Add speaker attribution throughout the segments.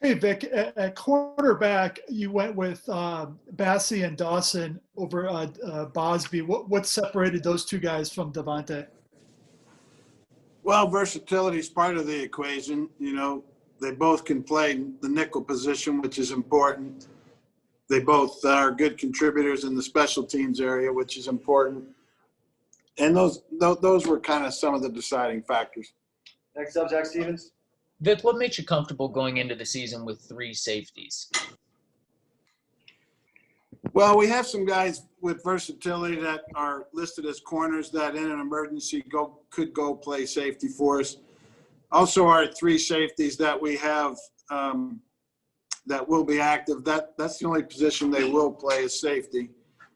Speaker 1: Hey, Vic, at cornerback, you went with Bassey and Dawson over Bosby. What separated those two guys from Devontae?
Speaker 2: Well, versatility is part of the equation. They both can play the nickel position, which is important. They both are good contributors in the special teams area, which is important. And those were kind of some of the deciding factors.
Speaker 3: Next up, Zach Stevens.
Speaker 4: Vic, what makes you comfortable going into the season with 3 safeties?
Speaker 2: Well, we have some guys with versatility that are listed as corners that in an emergency could go play safety for us. Also, our 3 safeties that we have that will be active, that's the only position they will play is safety.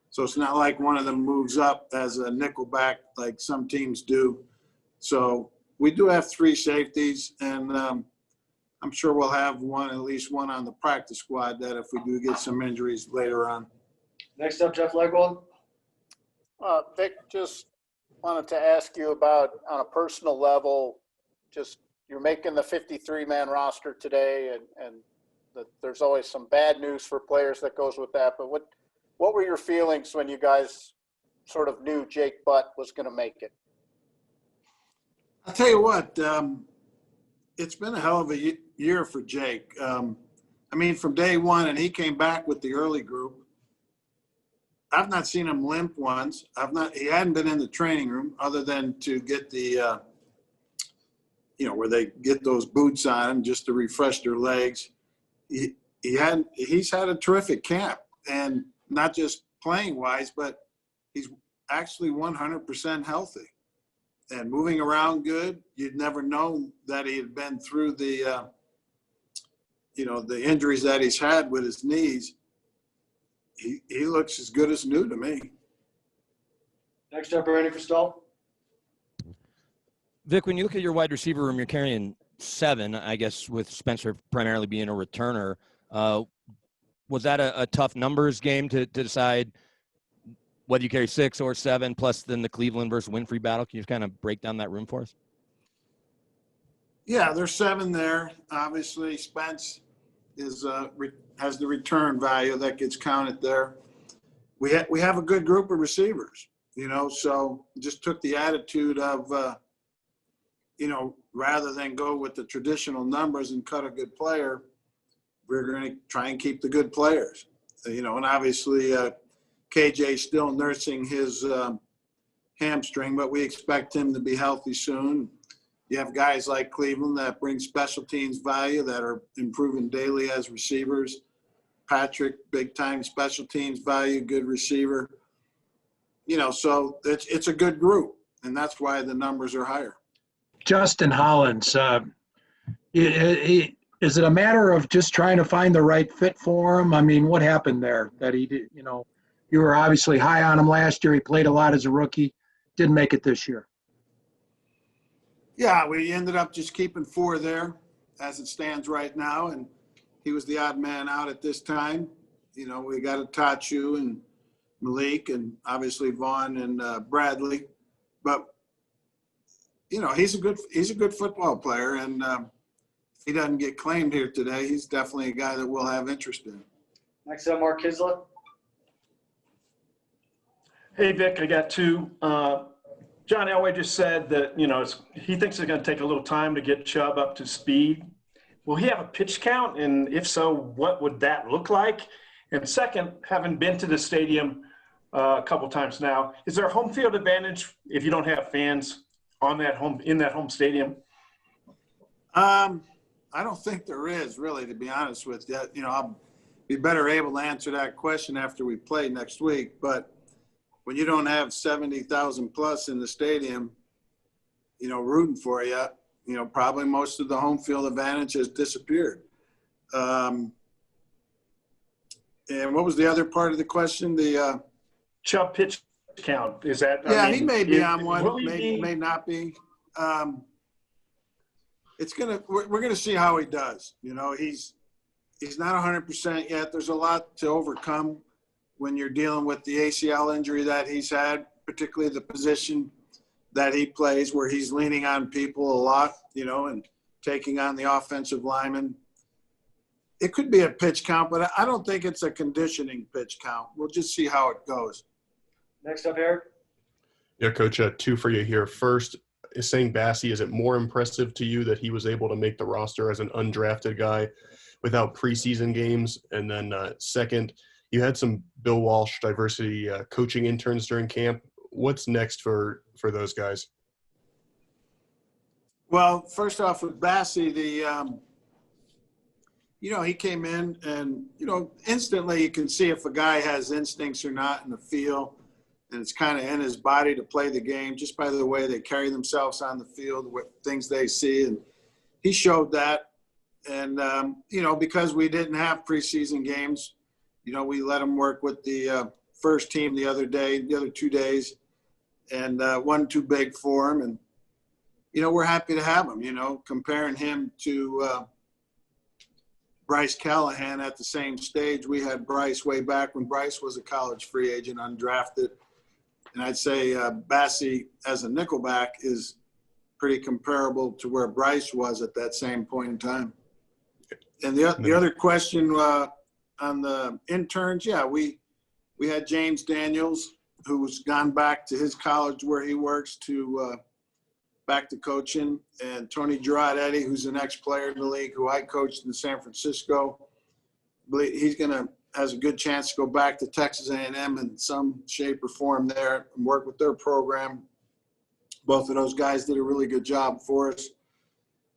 Speaker 2: So it's not like one of them moves up as a nickel back like some teams do. So we do have 3 safeties, and I'm sure we'll have at least one on the practice squad that if we do get some injuries later on.
Speaker 3: Next up, Jeff Legwold.
Speaker 5: Vic, just wanted to ask you about, on a personal level, just you're making the 53-man roster today, and there's always some bad news for players that goes with that. But what were your feelings when you guys sort of knew Jake Butt was going to make it?
Speaker 2: I'll tell you what, it's been a hell of a year for Jake. From day one, and he came back with the early group. I've not seen him limp once. He hadn't been in the training room other than to get the, where they get those boots on him just to refresh their legs. He's had a terrific camp, and not just playing wise, but he's actually 100% healthy and moving around good. You'd never known that he had been through the, the injuries that he's had with his knees. He looks as good as new to me.
Speaker 3: Next up, Randy Cristal.
Speaker 6: Vic, when you look at your wide receiver room, you're carrying 7, I guess, with Spencer primarily being a returner. Was that a tough numbers game to decide whether you carry 6 or 7, plus then the Cleveland versus Winfrey battle? Can you just kind of break down that room for us?
Speaker 2: Yeah, there's 7 there. Obviously, Spence has the return value that gets counted there. We have a good group of receivers, so just took the attitude of, rather than go with the traditional numbers and cut a good player, we're going to try and keep the good players, and obviously KJ's still nursing his hamstring, but we expect him to be healthy soon. You have guys like Cleveland that bring special teams value that are improving daily as receivers. Patrick, big-time special teams value, good receiver. So it's a good group, and that's why the numbers are higher.
Speaker 7: Justin Hollins, is it a matter of just trying to find the right fit for him? I mean, what happened there that he did, you were obviously high on him last year. He played a lot as a rookie, didn't make it this year.
Speaker 2: Yeah, we ended up just keeping 4 there as it stands right now, and he was the odd man out at this time. We got Atachu and Malik and obviously Vaughn and Bradley. But, he's a good football player, and if he doesn't get claimed here today, he's definitely a guy that we'll have interest in.
Speaker 3: Next up, Mark Kisla.
Speaker 8: Hey, Vic, I got 2. John Elway just said that, he thinks it's going to take a little time to get Chubb up to speed. Will he have a pitch count? And if so, what would that look like? And second, having been to the stadium a couple times now, is there a home field advantage if you don't have fans in that home stadium?
Speaker 2: I don't think there is, really, to be honest with you. I'll be better able to answer that question after we play next week. But when you don't have 70,000 plus in the stadium, rooting for you, probably most of the home field advantage has disappeared. And what was the other part of the question? The
Speaker 8: Chubb pitch count, is that?
Speaker 2: Yeah, he may be on one, may not be. We're gonna see how he does. He's not 100% yet. There's a lot to overcome when you're dealing with the ACL injury that he's had, particularly the position that he plays where he's leaning on people a lot, and taking on the offensive lineman. it could be a pitch count, but I don't think it's a conditioning pitch count. We'll just see how it goes.
Speaker 3: Next up, Eric.
Speaker 9: Yeah, Coach, two for you here. First, Essang Bassey, is it more impressive to you that he was able to make the roster as an undrafted guy without preseason games? And then second, you had some Bill Walsh diversity coaching interns during camp. What's next for those guys?
Speaker 2: Well, first off with Bassey, he came in and, instantly you can see if a guy has instincts or not in the field. And it's kind of in his body to play the game just by the way they carry themselves on the field, what things they see. And he showed that. And, because we didn't have preseason games, we let him work with the first team the other 2 days, and wasn't too big for him. And, we're happy to have him, comparing him to Bryce Callahan at the same stage. We had Bryce way back when Bryce was a college free agent, undrafted. And I'd say Bassey as a nickelback is pretty comparable to where Bryce was at that same point in time. And the other question on the interns, we had James Daniels, who's gone back to his college where he works to back to coaching, and Tony Girardetti, who's an ex-player in the league, who I coached in San Francisco. He's has a good chance to go back to Texas A&M in some shape or form there and work with their program. Both of those guys did a really good job for us.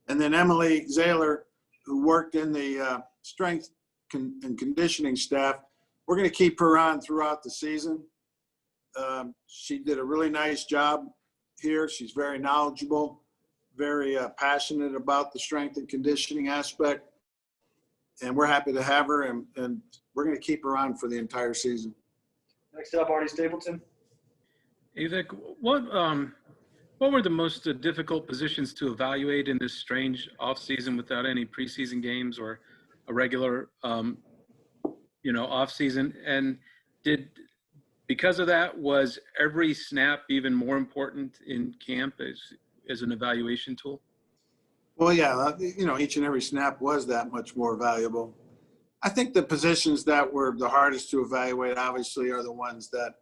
Speaker 2: And then Emily Zahler, who worked in the strength and conditioning staff, we're going to keep her on throughout the season. She did a really nice job here. She's very knowledgeable, very passionate about the strength and conditioning aspect. And we're happy to have her, and we're going to keep her on for the entire season.
Speaker 3: Next up, Artie Stapleton.
Speaker 10: Hey, Vic, what were the most difficult positions to evaluate in this strange offseason without any preseason games or a regular, offseason? And because of that, was every snap even more important in camp as an evaluation tool?
Speaker 2: Well, yeah, each and every snap was that much more valuable. I think the positions that were the hardest to evaluate, obviously, are the ones that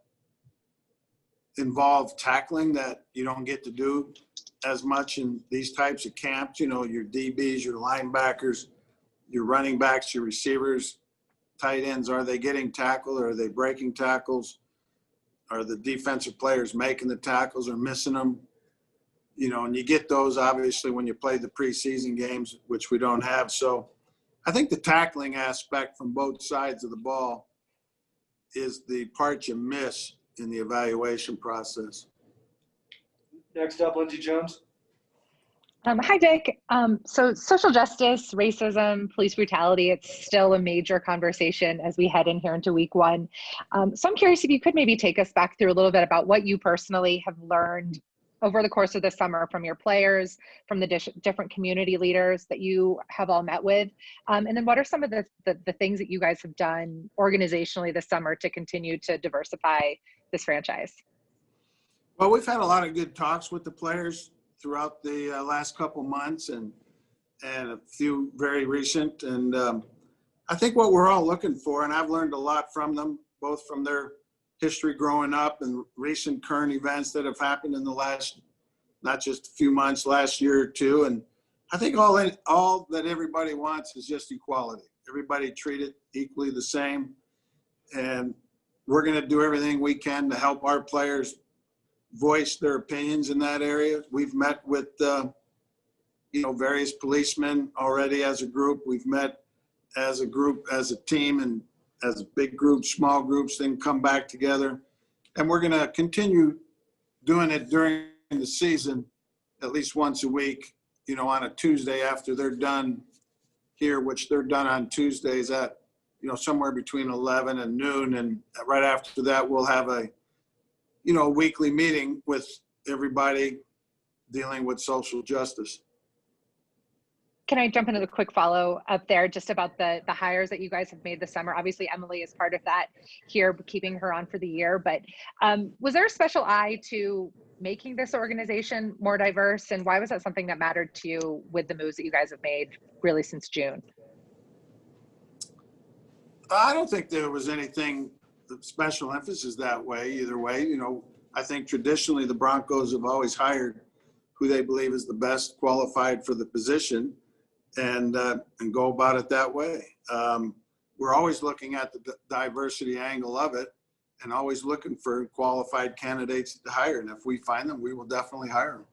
Speaker 2: involve tackling that you don't get to do as much in these types of camps. Your DBs, your linebackers, your running backs, your receivers, tight ends. Are they getting tackled? Are they breaking tackles? Are the defensive players making the tackles or missing them? And you get those, obviously, when you play the preseason games, which we don't have. So I think the tackling aspect from both sides of the ball is the part you miss in the evaluation process.
Speaker 3: Next up, Lindsey Jones.
Speaker 11: Hi, Dick. So social justice, racism, police brutality, it's still a major conversation as we head in here into week one. So I'm curious if you could maybe take us back through a little bit about what you personally have learned over the course of the summer from your players, from the different community leaders that you have all met with. And then what are some of the things that you guys have done organizationally this summer to continue to diversify this franchise?
Speaker 2: Well, we've had a lot of good talks with the players throughout the last couple months and a few very recent. And I think what we're all looking for, and I've learned a lot from them, both from their history growing up and recent current events that have happened in the last, not just a few months, last year or two. And I think all that everybody wants is just equality. Everybody treated equally the same. And we're going to do everything we can to help our players voice their opinions in that area. We've met with, various policemen already as a group. We've met as a group, as a team, and as big groups, small groups, then come back together. And we're going to continue doing it during the season, at least once a week, on a Tuesday after they're done here, which they're done on Tuesdays at, somewhere between 11 and noon. And right after that, we'll have a weekly meeting with everybody dealing with social justice.
Speaker 11: Can I jump into the quick follow up there just about the hires that you guys have made this summer? Obviously, Emily is part of that here, keeping her on for the year. But was there a special eye to making this organization more diverse? And why was that something that mattered to you with the moves that you guys have made really since June?
Speaker 2: I don't think there was anything special emphasis that way, either way. You know, I think traditionally the Broncos have always hired who they believe is the best qualified for the position and go about it that way. We're always looking at the diversity angle of it and always looking for qualified candidates to hire. And if we find them, we will definitely hire them.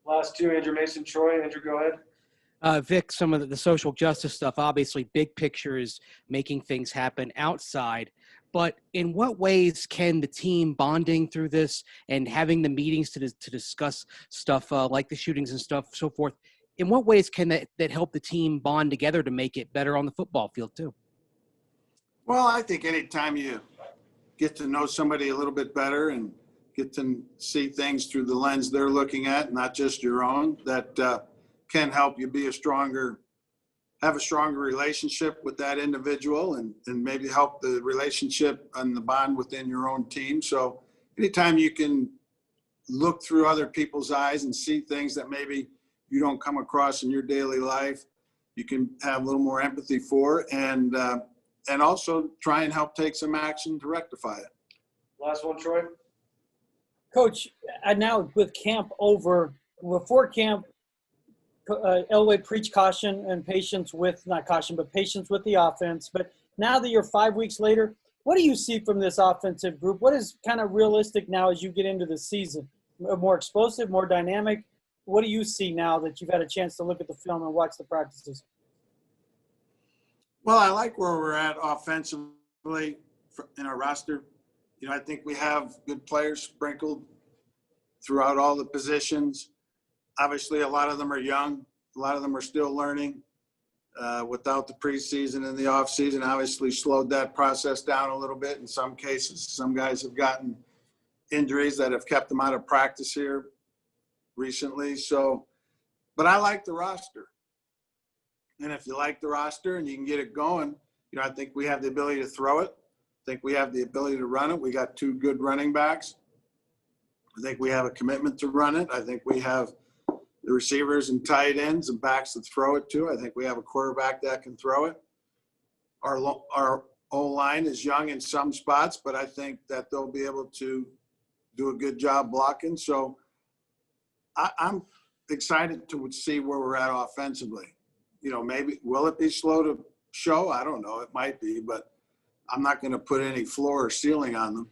Speaker 3: Last two, Andrew Mason, Troy. Andrew, go ahead.
Speaker 12: Vic, some of the social justice stuff, obviously big picture is making things happen outside, but in what ways can the team bonding through this and having the meetings to discuss stuff like the shootings and stuff, so forth, in what ways can that help the team bond together to make it better on the football field too?
Speaker 2: Well, I think anytime you get to know somebody a little bit better and get to see things through the lens they're looking at, not just your own, that can help you be have a stronger relationship with that individual and maybe help the relationship and the bond within your own team. So anytime you can look through other people's eyes and see things that maybe you don't come across in your daily life, you can have a little more empathy for, and also try and help take some action to rectify it.
Speaker 3: Last one, Troy.
Speaker 13: Coach, now with camp over, before camp, Elway preached caution and patience with, not caution, but patience with the offense. But now that you're 5 weeks later, what do you see from this offensive group? What is kind of realistic now as you get into the season? More explosive, more dynamic? What do you see now that you've had a chance to look at the film and watch the practices?
Speaker 2: Well, I like where we're at offensively in our roster. You know, I think we have good players sprinkled throughout all the positions. Obviously, a lot of them are young. A lot of them are still learning. Without the preseason and the offseason, obviously slowed that process down a little bit in some cases. Some guys have gotten injuries that have kept them out of practice here recently. So, but I like the roster. And if you like the roster and you can get it going, you know, I think we have the ability to throw it. I think we have the ability to run it. We got two good running backs. I think we have a commitment to run it. I think we have the receivers and tight ends and backs to throw it to. I think we have a quarterback that can throw it. Our O-line is young in some spots, but I think that they'll be able to do a good job blocking. So I'm excited to see where we're at offensively. You know, maybe will it be slow to show? I don't know. It might be, but I'm not going to put any floor or ceiling on them.